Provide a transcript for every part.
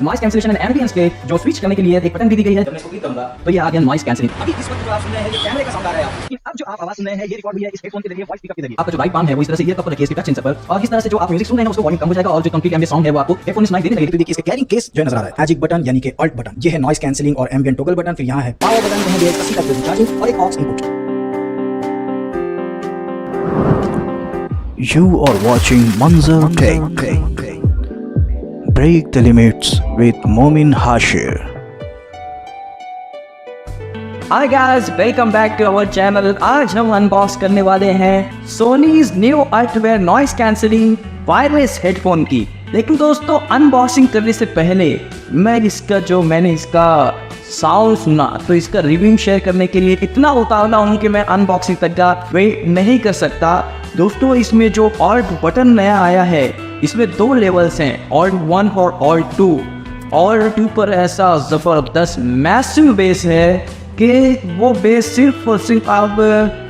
Noise cancellation and ambience के जो switch करने के लिए एक बटन भी दी गई है। जब मैं इसको क्लिक करूंगा तो ये आ गया नॉइस कैंसिलिंग। अभी इस वक्त जो आप सुन रहे हैं ये कैमरे का साउंड आ रहा है, लेकिन अब जो आप आवाज सुन रहे हैं ये रिकॉर्ड हुई है इस हेडफोन के जरिए वॉइस पिकअप के जरिए। आपका जो राइट पाम है वो इस तरह से ईयर कप पर रखिए इसके टच सेंसर पर, और इस तरह से जो आप म्यूजिक सुन रहे हैं उसको वॉल्यूम कम हो जाएगा और जो कंप्लीट एम्बियंट साउंड है वो आपको हेडफोन में सुनाई देने लगेगी। तो देखिए इसके कैरिंग केस जो नजर आ रहा है, मैजिक बटन यानी कि अल्ट बटन, ये है नॉइस कैंसिलिंग और एम्बियंट टॉगल बटन। फिर यहाँ है पावर बटन, यहाँ है 80 चार्जिंग और एक aux input. You are watching Manzar Tech. Break the limits with Momin Hashir. Hi guys, welcome back to our channel। आज हम अनबॉक्स करने वाले हैं Sony's new ULT Wear noise cancelling wireless headphone की। लेकिन दोस्तों अनबॉक्सिंग करने से पहले मैंने इसका साउंड सुना तो इसका रिव्यू शेयर करने के लिए इतना उतावला हूँ कि मैं अनबॉक्सिंग तक का वेट नहीं कर सकता। दोस्तों इसमें जो ऑल्ट बटन नया आया है इसमें 2 लेवल्स हैं, ऑल्ट 1 और ऑल्ट 2। ऑल्ट 2 पर ऐसा ज़बरदस्त मैसिव बेस है कि वो बेस सिर्फ और सिर्फ आप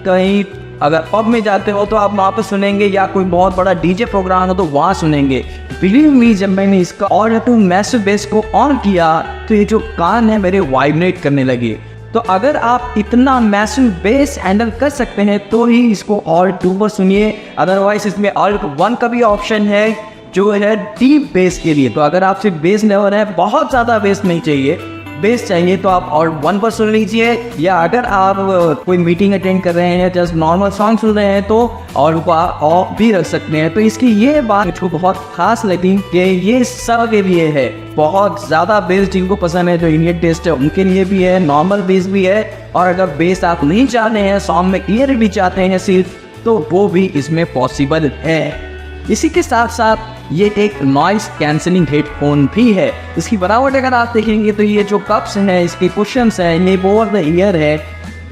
कहीं अगर पब में जाते हो तो आप वहाँ पर सुनेंगे, या कोई बहुत बड़ा डीजे प्रोग्राम हो तो वहाँ सुनेंगे। बिलीव मी, जब मैंने इसका ऑल्ट 2 मैसिव बेस को ऑन किया तो ये जो कान है मेरे वाइब्रेट करने लगे। तो अगर आप इतना मैसिव बेस हैंडल कर सकते हैं तो ही इसको ऑल्ट 2 पर सुनिए, अदरवाइज इसमें ऑल्ट 1 का भी ऑप्शन है जो है डीप बेस के लिए। तो अगर आपसे बेस लेवल है, बहुत ज़्यादा बेस नहीं चाहिए, बेस चाहिए तो आप ऑल्ट 1 पर सुन लीजिए, या अगर आप कोई मीटिंग अटेंड कर रहे हैं, जस्ट नॉर्मल सॉन्ग सुन रहे हैं तो ऑल्ट ऑफ भी रख सकते हैं। तो इसकी ये बात मुझको बहुत खास लगी कि ये सब के लिए है, बहुत ज़्यादा बेस जिनको पसंद है, जो इंडियन टेस्ट है उनके लिए भी है, नॉर्मल बेस भी है, और अगर बेस आप नहीं चाहते हैं, सॉन्ग में क्लियर भी चाहते हैं सिर्फ, तो वो भी इसमें पॉसिबल है। इसी के साथ साथ ये एक नॉइस कैंसिलिंग हेडफोन भी है। इसकी बनावट अगर आप देखेंगे तो ये जो कप्स हैं, इसके कुशन्स हैं, ये ओवर द ईयर है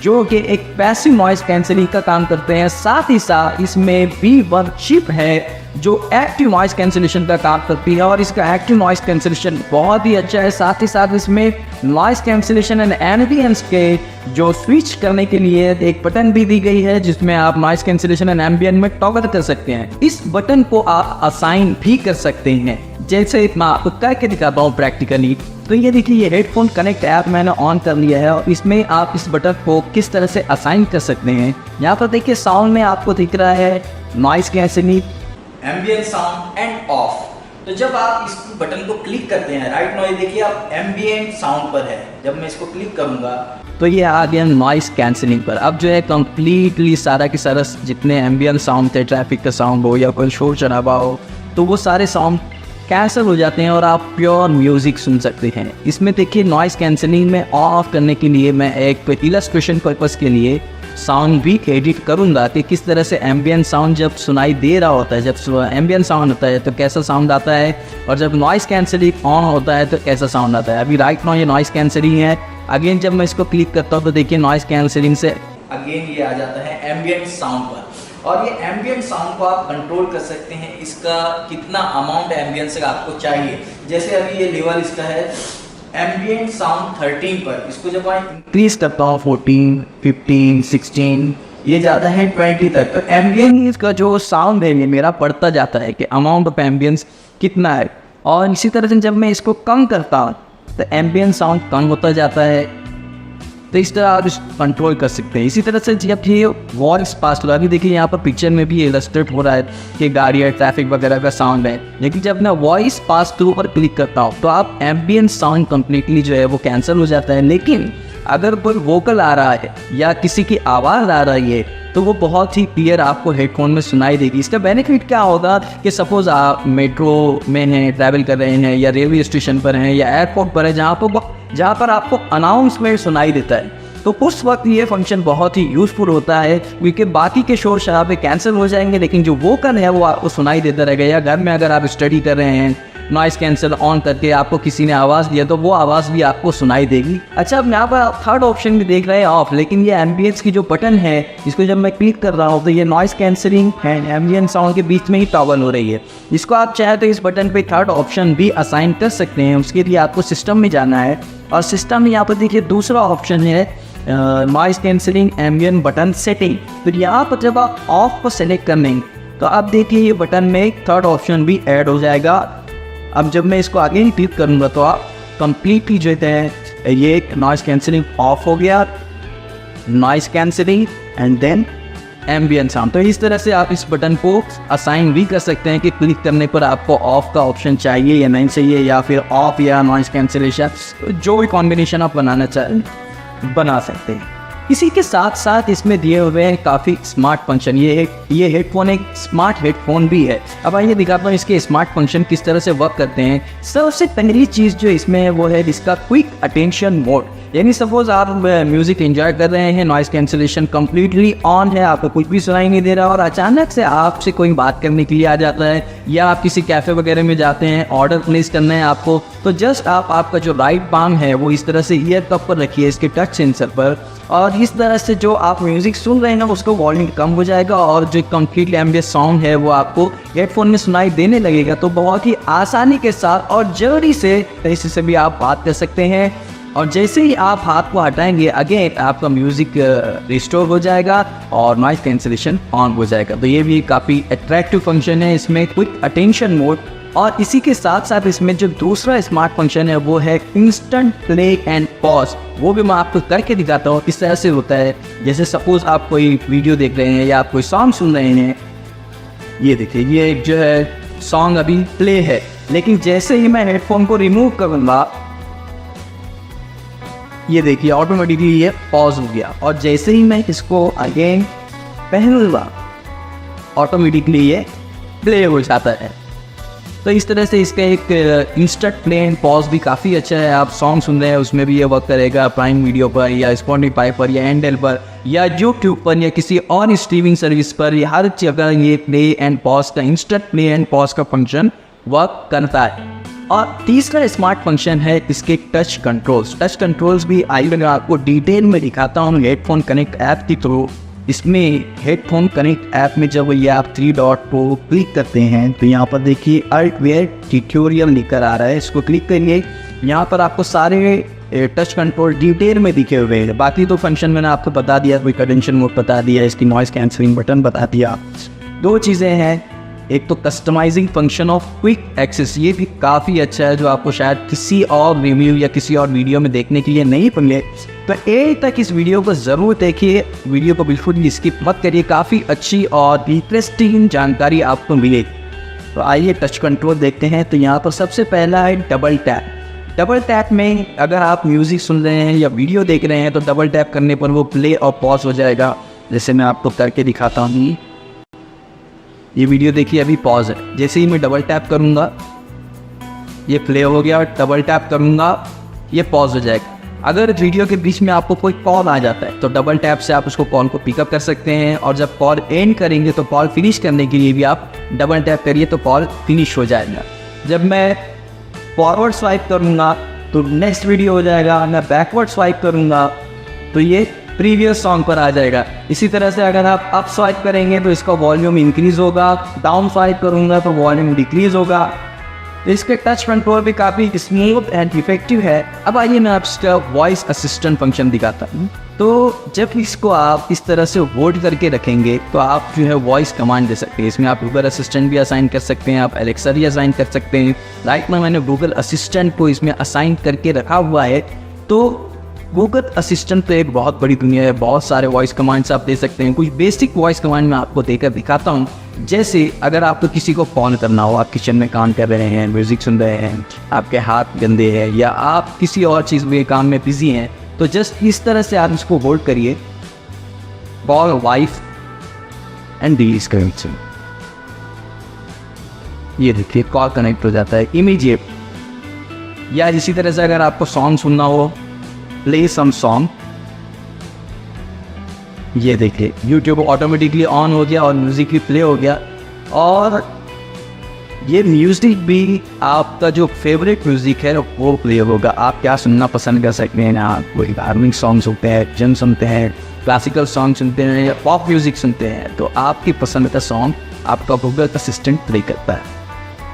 जो कि एक पैसिव नॉइस कैंसिलिंग का काम करते हैं। साथ ही साथ इसमें V1 चिप है जो एक्टिव नॉइस कैंसिलेशन का काम करती है, और इसका एक्टिव नॉइस कैंसिलेशन बहुत ही अच्छा है। साथ ही साथ इसमें नॉइस कैंसिलेशन एंड एम्बियंस के जो स्विच करने के लिए एक बटन भी दी गई है जिसमें आप नॉइस कैंसिलेशन एंड एम्बियंट में टॉगल कर सकते हैं। इस बटन को आप असाइन भी कर सकते हैं, जैसे मैं आपको करके दिखाता हूँ प्रैक्टिकली। तो ये देखिए, ये हेडफोन कनेक्ट ऐप मैंने ऑन कर लिया है और इसमें आप इस बटन को किस तरह से असाइन कर सकते हैं। यहाँ पर देखिए साउंड में आपको दिख रहा है noise cancelling, ambient sound end of. तो जब आप इस बटन को क्लिक करते हैं, राइट नॉइस देखिए आप एम्बियंट साउंड पर है, जब मैं इसको क्लिक करूंगा तो ये आ गया नॉइस कैंसिलिंग पर। अब जो है कंप्लीटली सारा की सारा जितने एम्बियंट साउंड थे, ट्रैफिक का साउंड हो या कोई शोर शराबा हो, तो वो सारे साउंड कैंसिल हो जाते हैं और आप प्योर म्यूजिक सुन सकते हैं। इसमें देखिए नॉइस कैंसिलिंग में ऑफ करने के लिए मैं एक इलस्ट्रेशन पर्पस के लिए साउंड भी एडिट करूंगा कि किस तरह से एम्बियंट साउंड जब सुनाई दे रहा होता है, जब एम्बियंट साउंड होता है तो कैसा साउंड आता है, और जब नॉइस कैंसिलिंग ऑन होता है तो कैसा साउंड आता है। अभी राइट नाउ ये नॉइस कैंसिलिंग है। अगेन जब मैं इसको क्लिक करता हूँ तो देखिए नॉइस कैंसिलिंग से अगेन ये आ जाता है एम्बियंट साउंड पर, और ये एम्बियंट साउंड को आप कंट्रोल कर सकते हैं, इसका कितना अमाउंट एम्बियंस का आपको चाहिए। जैसे अभी ये लेवल इसका है एम्बियंट साउंड 13 पर, इसको जब मैं इंक्रीज करता हूँ 14, 15, 16, ये जाता है 20 तक, तो एम्बियंस का जो साउंड है ये मेरा बढ़ता जाता है कि अमाउंट ऑफ एम्बियंस कितना है। और इसी तरह से जब मैं इसको कम करता हूँ तो एम्बियंट साउंड कम होता जाता है। तो इस तरह आप इसको कंट्रोल कर सकते हैं। इसी तरह से जब ये वॉइस पास हो रहा है, अभी देखिए यहाँ पर पिक्चर में भी इलस्ट्रेट हो रहा है कि गाड़ी या ट्रैफिक वगैरह का साउंड है, लेकिन जब मैं वॉइस पास थ्रू पर क्लिक करता हूँ तो आप एम्बियंट साउंड कंप्लीटली जो है वो कैंसिल हो जाता है। लेकिन अगर कोई वोकल आ रहा है या किसी की आवाज़ आ रही है तो वो बहुत ही क्लियर आपको हेडफोन में सुनाई देगी। इसका बेनिफिट क्या होगा कि सपोज़ आप मेट्रो में हैं, ट्रैवल कर रहे हैं, या रेलवे स्टेशन पर हैं, या एयरपोर्ट पर है, जहाँ पर आपको अनाउंसमेंट सुनाई देता है, तो उस वक्त ये फंक्शन बहुत ही यूज़फुल होता है, क्योंकि बाकी के शोर शराबे कैंसिल हो जाएंगे लेकिन जो वोकल है वो आपको सुनाई देता रहेगा। या घर में अगर आप स्टडी कर रहे हैं, नॉइस कैंसिल ऑन करके आपको किसी ने आवाज़ दिया तो वो आवाज़ भी आपको सुनाई देगी। अच्छा, अब यहाँ पर थर्ड ऑप्शन भी देख रहे हैं ऑफ, लेकिन ये एम्बियंस की जो बटन है इसको जब मैं क्लिक कर रहा हूँ तो ये noise cancelling and ambient sound के बीच में ही टॉगल हो रही है। इसको आप चाहे तो इस बटन पे थर्ड ऑप्शन भी असाइन कर सकते हैं। उसके लिए आपको सिस्टम में जाना है, और सिस्टम में यहाँ पर देखिए दूसरा ऑप्शन है noise cancelling ambient button setting. तो यहाँ पर जब आप ऑफ को सेलेक्ट कर लेंगे तो आप देखिए ये बटन में थर्ड ऑप्शन भी ऐड हो जाएगा, अब जब मैं इसको आगे क्लिक करूँगा तो आप कंप्लीटली जो है ये नॉइस कैंसिलिंग ऑफ हो गया, noise cancelling and then ambient sound. तो इस तरह से आप इस बटन को असाइन भी कर सकते हैं कि क्लिक करने पर आपको ऑफ का ऑप्शन चाहिए या नहीं चाहिए, या फिर ऑफ या नॉइस कैंसिलेशन, जो भी कॉम्बिनेशन आप बनाना चाहें बना सकते हैं। इसी के साथ साथ इसमें दिए हुए हैं काफ़ी स्मार्ट फंक्शन। ये हेडफोन एक स्मार्ट हेडफोन भी है। अब आइए दिखाता हूँ इसके स्मार्ट फंक्शन किस तरह से वर्क करते हैं। सबसे पहली चीज़ जो इसमें है वो है इसका क्विक अटेंशन मोड। यानी सपोज आप म्यूजिक एंजॉय कर रहे हैं, नॉइस कैंसिलेशन कम्प्लीटली ऑन है, आपको कुछ भी सुनाई नहीं दे रहा, और अचानक से आपसे कोई बात करने के लिए आ जाता है, या आप किसी कैफ़े वगैरह में जाते हैं, ऑर्डर प्लेस करना है आपको, तो जस्ट आपका जो राइट पाम है वो इस तरह से ईयर कप पर रखिए इसके टच सेंसर पर, और इस तरह से जो आप म्यूज़िक सुन रहे हैं उसको वॉल्यूम कम हो जाएगा और जो कम्प्लीटली एम्बिएंट साउंड है वो आपको हेडफोन में सुनाई देने लगेगा। तो बहुत ही आसानी के साथ और जल्दी से तरीके से भी आप बात कर सकते हैं, और जैसे ही आप हाथ को हटाएंगे अगेन आपका म्यूज़िक रिस्टोर हो जाएगा और नॉइस कैंसिलेशन ऑन हो जाएगा। तो ये भी काफ़ी अट्रैक्टिव फंक्शन है इसमें, क्विक अटेंशन मोड। और इसी के साथ साथ इसमें जो दूसरा स्मार्ट फंक्शन है वो है इंस्टेंट प्ले एंड पॉज। वो भी मैं आपको करके दिखाता हूँ किस तरह से होता है। जैसे सपोज आप कोई वीडियो देख रहे हैं या आप कोई सॉन्ग सुन रहे हैं, ये देखिए ये जो है सॉन्ग अभी प्ले है, लेकिन जैसे ही मैं हेडफोन को रिमूव करूँगा ये देखिए ऑटोमेटिकली ये पॉज हो गया, और जैसे ही मैं इसको अगेन पहनूंगा ऑटोमेटिकली ये प्ले हो जाता है। तो इस तरह से इसका एक इंस्टेंट प्ले एंड पॉज भी काफ़ी अच्छा है। आप सॉन्ग सुन रहे हैं उसमें भी ये वर्क करेगा, प्राइम वीडियो पर या स्पॉटिफाई पर या एंडल पर या यूट्यूब पर या किसी और स्ट्रीमिंग सर्विस पर, या हर जगह ये प्ले एंड पॉज का इंस्टेंट प्ले एंड पॉज का फंक्शन वर्क करता है। और तीसरा स्मार्ट फंक्शन है इसके टच कंट्रोल्स। टच कंट्रोल्स भी आइए मैं आपको डिटेल में दिखाता हूँ हेडफोन कनेक्ट ऐप के थ्रू। इसमें हेडफोन कनेक्ट ऐप में जब ये आप 3 डॉट को क्लिक करते हैं तो यहाँ पर देखिए हार्डवेयर ट्यूटोरियल लिखकर आ रहा है, इसको क्लिक करिए। यहाँ पर आपको सारे टच कंट्रोल डिटेल में दिखे हुए हैं। बाकी तो फंक्शन मैंने आपको बता दिया, क्विक अटेंशन मोड बता दिया, इसकी नॉइस कैंसलिंग बटन बता दिया। दो चीज़ें हैं, एक तो customising function of quick access, ये भी काफ़ी अच्छा है जो आपको शायद किसी और रिव्यू या किसी और वीडियो में देखने के लिए नहीं मिले। तो एंड तक इस वीडियो को ज़रूर देखिए, वीडियो को बिल्कुल भी स्किप मत करिए, काफ़ी अच्छी और इंटरेस्टिंग जानकारी आपको मिलेगी। तो आइए टच कंट्रोल देखते हैं। तो यहाँ पर सबसे पहला है डबल टैप। डबल टैप में अगर आप म्यूज़िक सुन रहे हैं या वीडियो देख रहे हैं तो डबल टैप करने पर वो प्ले और पॉज हो जाएगा। जैसे मैं आपको करके दिखाता हूँ, ये वीडियो देखिए अभी पॉज है, जैसे ही मैं डबल टैप करूँगा ये प्ले हो गया, और डबल टैप करूँगा ये पॉज हो जाएगा। अगर वीडियो के बीच में आपको कोई कॉल आ जाता है तो डबल टैप से आप उसको कॉल को पिकअप कर सकते हैं, और जब कॉल एंड करेंगे तो कॉल फिनिश करने के लिए भी आप डबल टैप करिए तो कॉल फिनिश हो जाएगा। जब मैं फॉरवर्ड स्वाइप करूँगा तो नेक्स्ट वीडियो हो जाएगा, मैं बैकवर्ड स्वाइप करूँगा तो ये प्रीवियस सॉन्ग पर आ जाएगा। इसी तरह से अगर आप अप स्वाइप करेंगे तो इसका वॉल्यूम इंक्रीज़ होगा, डाउन स्वाइप करूँगा तो वॉल्यूम डिक्रीज़ होगा। तो इसके टच कंट्रोल भी काफ़ी स्मूथ एंड इफेक्टिव है। अब आइए मैं आपका वॉइस असिस्टेंट फंक्शन दिखाता हूँ। तो जब इसको आप इस तरह से होल्ड करके रखेंगे तो आप जो है वॉइस कमांड दे सकते हैं। इसमें आप गूगल असिस्टेंट भी असाइन कर सकते हैं, आप एलेक्सा भी असाइन कर सकते हैं। राइट में मैंने गूगल असिस्टेंट को इसमें असाइन करके रखा हुआ है। तो गूगल असिस्टेंट तो एक बहुत बड़ी दुनिया है, बहुत सारे वॉइस कमांड्स आप दे सकते हैं। कुछ बेसिक वॉइस कमांड मैं आपको देकर दिखाता हूँ। जैसे अगर आपको किसी को कॉल करना हो, आप किचन में काम कर रहे हैं, म्यूज़िक सुन रहे हैं, आपके हाथ गंदे हैं या आप किसी और चीज़ में काम में बिजी हैं, तो जस्ट इस तरह से आप इसको होल्ड करिए, call wife and delete connection. ये देखिए कॉल कनेक्ट हो जाता है इमीडिएट। या इसी तरह से अगर आपको सॉन्ग सुनना हो, प्ले सम सॉन्ग, ये देखिए यूट्यूब ऑटोमेटिकली ऑन हो गया और म्यूज़िक भी प्ले हो गया। और ये म्यूज़िक भी आपका जो फेवरेट म्यूज़िक है वो प्ले होगा। आप क्या सुनना पसंद कर सकते हैं, आप कोई धार्मिक सॉन्ग सुनते हैं, भजन सुनते हैं, क्लासिकल सॉन्ग सुनते हैं या पॉप म्यूज़िक सुनते हैं, तो आपकी पसंद का सॉन्ग आपका गूगल असिस्टेंट प्ले करता है।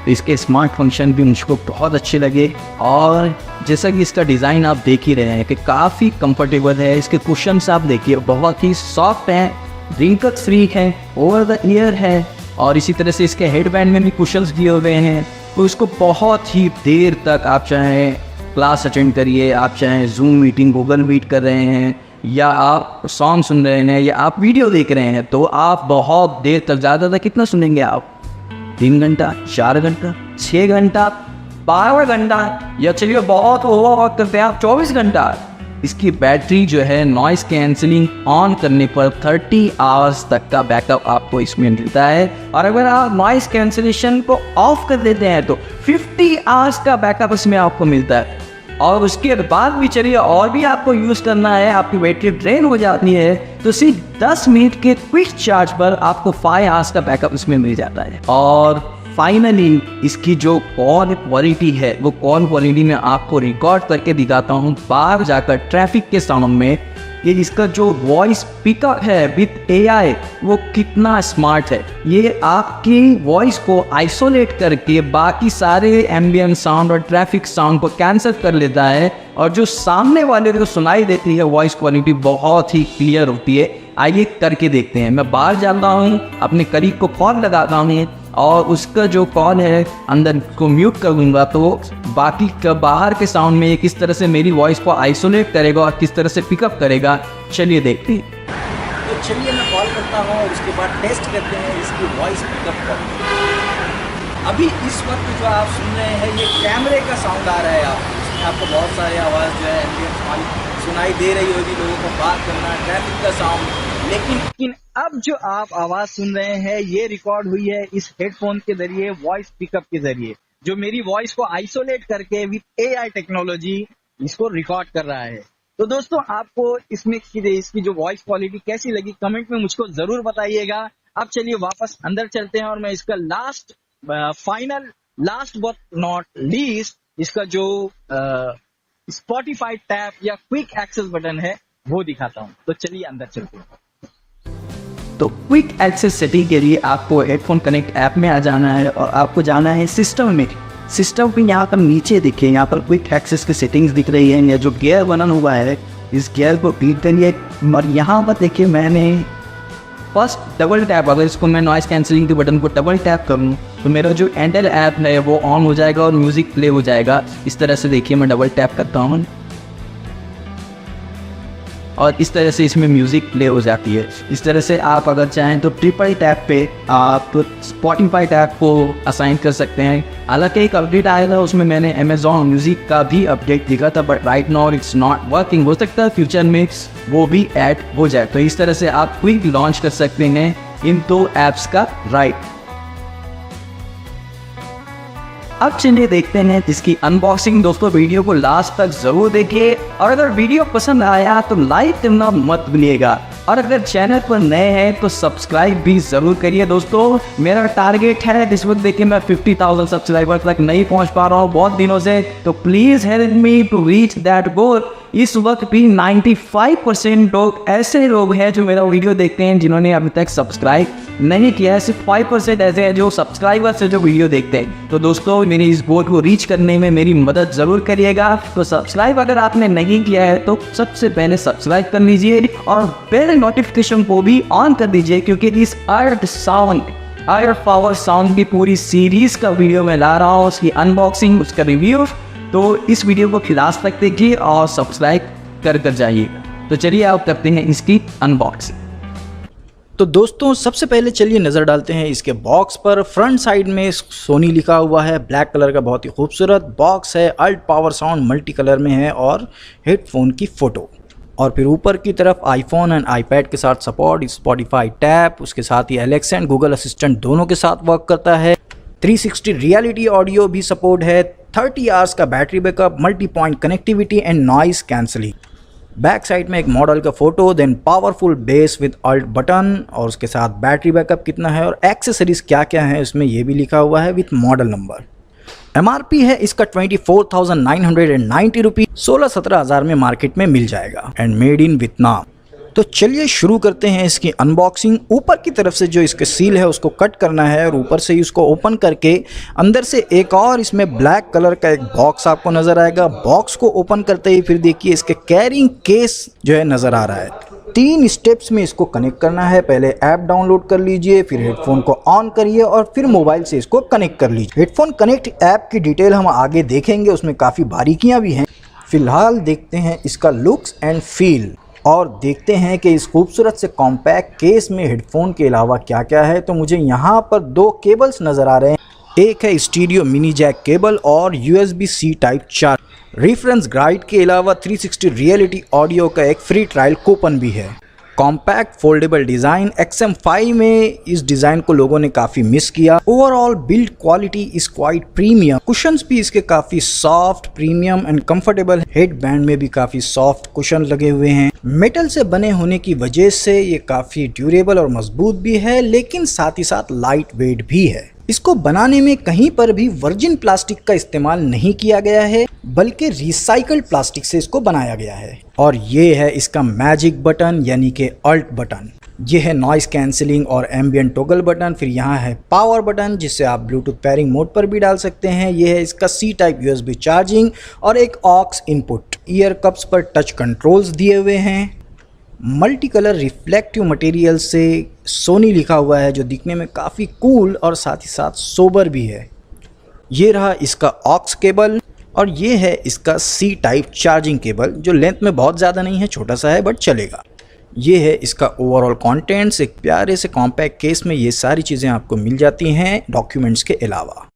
तो इसके स्मार्ट फंक्शन भी मुझको बहुत अच्छे लगे। और जैसा कि इसका डिज़ाइन आप देख ही रहे हैं कि काफ़ी कंफर्टेबल है। इसके कुशन्स आप देखिए बहुत ही सॉफ्ट हैं, रिंकल फ्री हैं, ओवर द ईयर है। और इसी तरह से इसके हेडबैंड में भी कुशन्स दिए हुए हैं। तो इसको बहुत ही देर तक आप चाहें क्लास अटेंड करिए, आप चाहें जूम मीटिंग, गूगल मीट कर रहे हैं, या आप सॉन्ग सुन रहे हैं, या आप वीडियो देख रहे हैं, तो आप बहुत देर तक, ज़्यादा कितना सुनेंगे आप? 3 घंटा, 4 घंटा, 6 घंटा, 12 घंटा, या चलिए बहुत ओवर करते हैं आप 24 घंटा। इसकी बैटरी जो है नॉइस कैंसिलिंग ऑन करने पर 30 आवर्स तक का बैकअप आपको इसमें मिलता है, और अगर आप नॉइस कैंसिलेशन को ऑफ कर देते हैं तो 50 आवर्स का बैकअप इसमें आपको मिलता है। और उसके बाद भी चलिए और भी आपको यूज़ करना है, आपकी बैटरी ड्रेन हो जाती है, तो सिर्फ 10 मिनट के क्विक चार्ज पर आपको 5 आवर्स का बैकअप इसमें मिल जाता है। और फाइनली इसकी जो कॉल क्वालिटी है, वो कॉल क्वालिटी में आपको रिकॉर्ड करके दिखाता हूँ बाहर जाकर ट्रैफिक के साउंड में। ये इसका जो वॉइस पिकअप है विथ AI, वो कितना स्मार्ट है। ये आपकी वॉइस को आइसोलेट करके बाकी सारे एम्बियंट साउंड और ट्रैफिक साउंड को कैंसिल कर लेता है, और जो सामने वाले को सुनाई देती है वॉइस क्वालिटी बहुत ही क्लियर होती है। आइए करके देखते हैं। मैं बाहर जाता हूँ, अपने करीब को कॉल लगाता हूँ, और उसका जो कॉल है अंदर को म्यूट कर दूंगा, तो बाकी का बाहर के साउंड में ये किस तरह से मेरी वॉइस को आइसोलेट करेगा और किस तरह से पिकअप करेगा। चलिए देखते हैं। तो चलिए मैं कॉल करता हूँ और उसके बाद टेस्ट करते हैं इसकी वॉइस पिकअप कर। अभी इस वक्त जो आप सुन रहे हैं ये कैमरे का साउंड आ रहा है, आपको बहुत सारी आवाज़ जो है एम्बियंट सुनाई दे रही होगी, लोगों को बात करना, ट्रैफिक का साउंड। लेकिन अब जो आप आवाज सुन रहे हैं ये रिकॉर्ड हुई है इस हेडफोन के जरिए, वॉइस पिकअप के जरिए, जो मेरी वॉइस को आइसोलेट करके विद AI टेक्नोलॉजी इसको रिकॉर्ड कर रहा है। तो दोस्तों आपको इसमें इसकी जो वॉइस क्वालिटी कैसी लगी कमेंट में मुझको जरूर बताइएगा। अब चलिए वापस अंदर चलते हैं और मैं इसका लास्ट बट नॉट लीस्ट इसका जो स्पॉटिफाई टैप या क्विक एक्सेस बटन है वो दिखाता हूँ। तो चलिए अंदर चलते हैं। तो क्विक एक्सेस सेटिंग के लिए आपको हेडफोन कनेक्ट ऐप में आ जाना है, और आपको जाना है सिस्टम में। सिस्टम में यहाँ पर नीचे देखिए, यहाँ पर क्विक एक्सेस की सेटिंग्स दिख रही है, या जो गियर बना हुआ है इस गियर को क्लिक करिए, और यहाँ पर देखिए मैंने फर्स्ट डबल टैप, अगर इसको मैं नॉइस कैंसिलिंग के बटन को डबल टैप करूँ तो मेरा जो एंडल ऐप है वो ऑन हो जाएगा और म्यूज़िक प्ले हो जाएगा। इस तरह से देखिए मैं डबल टैप करता हूँ और इस तरह से इसमें म्यूज़िक प्ले हो जाती है। इस तरह से आप अगर चाहें तो ट्रिपल टैप पे आप स्पॉटिफाई टैप को असाइन कर सकते हैं। हालांकि एक अपडेट आया था उसमें मैंने अमेजॉन म्यूज़िक का भी अपडेट दिखा था, but right now it's not working. हो सकता है फ्यूचर में वो भी ऐड हो जाए। तो इस तरह से आप क्विक लॉन्च कर सकते हैं इन 2 ऐप्स का राइट। अब चलिए देखते हैं इसकी अनबॉक्सिंग। दोस्तों वीडियो को लास्ट तक जरूर देखिए, और अगर वीडियो पसंद आया तो लाइक करना मत भूलिएगा, और अगर चैनल पर नए हैं तो सब्सक्राइब भी जरूर करिए। दोस्तों मेरा टारगेट है इस वक्त देखिए मैं 50,000 सब्सक्राइबर तक नहीं पहुंच पा रहा हूं बहुत दिनों से, तो please help me to reach that goal. इस वक्त भी 95% लोग ऐसे लोग हैं जो मेरा वीडियो देखते हैं जिन्होंने अभी तक सब्सक्राइब नहीं किया है, सिर्फ 5% ऐसे हैं जो सब्सक्राइबर से जो वीडियो देखते हैं। तो दोस्तों मेरी इस गोल को रीच करने में मेरी मदद ज़रूर करिएगा। तो सब्सक्राइब अगर आपने नहीं किया है तो सबसे पहले सब्सक्राइब कर लीजिए और बेल नोटिफिकेशन को भी ऑन कर दीजिए, क्योंकि इस आयर पावर साउंड की पूरी सीरीज़ का वीडियो मैं ला रहा हूँ, उसकी अनबॉक्सिंग, उसका रिव्यू। तो इस वीडियो को लास्ट तक देखिए और सब्सक्राइब कर जाइएगा। तो चलिए आप करते हैं इसकी अनबॉक्सिंग। तो दोस्तों सबसे पहले चलिए नज़र डालते हैं इसके बॉक्स पर। फ्रंट साइड में सोनी लिखा हुआ है, ब्लैक कलर का बहुत ही खूबसूरत बॉक्स है। Alt power sound multi colour में है और हेडफोन की फ़ोटो, और फिर ऊपर की तरफ आईफोन एंड आईपैड के साथ सपोर्ट, स्पॉटिफाई टैप, उसके साथ ही एलेक्सा एंड गूगल असिस्टेंट दोनों के साथ वर्क करता है। 360 रियलिटी ऑडियो भी सपोर्ट है। 30 आवर्स का battery backup, multi point connectivity and noise cancelling. Back side में एक मॉडल का photo, then powerful bass with alt button, और उसके साथ बैटरी बैकअप कितना है और एक्सेसरीज क्या क्या है उसमें ये भी लिखा हुआ है विथ मॉडल नंबर। MRP है इसका 24,990 रुपीज़, 16-17 हज़ार में मार्केट में मिल जाएगा एंड मेड इन वियतनाम। तो चलिए शुरू करते हैं इसकी अनबॉक्सिंग। ऊपर की तरफ से जो इसके सील है उसको कट करना है और ऊपर से ही उसको ओपन करके अंदर से एक और इसमें ब्लैक कलर का एक बॉक्स आपको नज़र आएगा। बॉक्स को ओपन करते ही फिर देखिए इसके कैरिंग केस जो है नज़र आ रहा है। 3 स्टेप्स में इसको कनेक्ट करना है। पहले ऐप डाउनलोड कर लीजिए, फिर हेडफोन को ऑन करिए और फिर मोबाइल से इसको कनेक्ट कर लीजिए। हेडफोन कनेक्ट ऐप की डिटेल हम आगे देखेंगे, उसमें काफ़ी बारीकियां भी हैं। फिलहाल देखते हैं इसका लुक्स एंड फील और देखते हैं कि इस खूबसूरत से कॉम्पैक्ट केस में हेडफोन के अलावा क्या क्या है। तो मुझे यहाँ पर 2 केबल्स नज़र आ रहे हैं, एक है स्टीरियो मिनी जैक केबल और USB-C टाइप 4। रेफरेंस गाइड के अलावा 360 रियलिटी ऑडियो का एक फ्री ट्रायल कूपन भी है। कॉम्पैक्ट फोल्डेबल डिज़ाइन XM5 में इस डिज़ाइन को लोगों ने काफ़ी मिस किया। Overall build quality is quite premium. Cushions भी इसके काफ़ी soft, premium and comfortable. Head band में भी काफ़ी सॉफ्ट कुशन लगे हुए हैं। मेटल से बने होने की वजह से ये काफ़ी ड्यूरेबल और मजबूत भी है, लेकिन साथ ही साथ लाइट वेट भी है। इसको बनाने में कहीं पर भी वर्जिन प्लास्टिक का इस्तेमाल नहीं किया गया है, बल्कि रिसाइकल्ड प्लास्टिक से इसको बनाया गया है। और ये है इसका मैजिक बटन यानी कि अल्ट बटन। ये है नॉइस कैंसिलिंग और एम्बिएंट टॉगल बटन। फिर यहाँ है पावर बटन जिससे आप ब्लूटूथ पेयरिंग मोड पर भी डाल सकते हैं। ये है इसका C टाइप USB चार्जिंग और एक ऑक्स इनपुट। ईयर कप्स पर टच कंट्रोल्स दिए हुए हैं। मल्टी कलर रिफ्लेक्टिव मटेरियल से सोनी लिखा हुआ है, जो दिखने में काफ़ी कूल और साथ ही साथ सोबर भी है। ये रहा इसका ऑक्स केबल और ये है इसका C टाइप चार्जिंग केबल, जो लेंथ में बहुत ज़्यादा नहीं है, छोटा सा है बट चलेगा। ये है इसका ओवरऑल कंटेंट्स। एक प्यारे से कॉम्पैक्ट केस में ये सारी चीज़ें आपको मिल जाती हैं डॉक्यूमेंट्स के अलावा।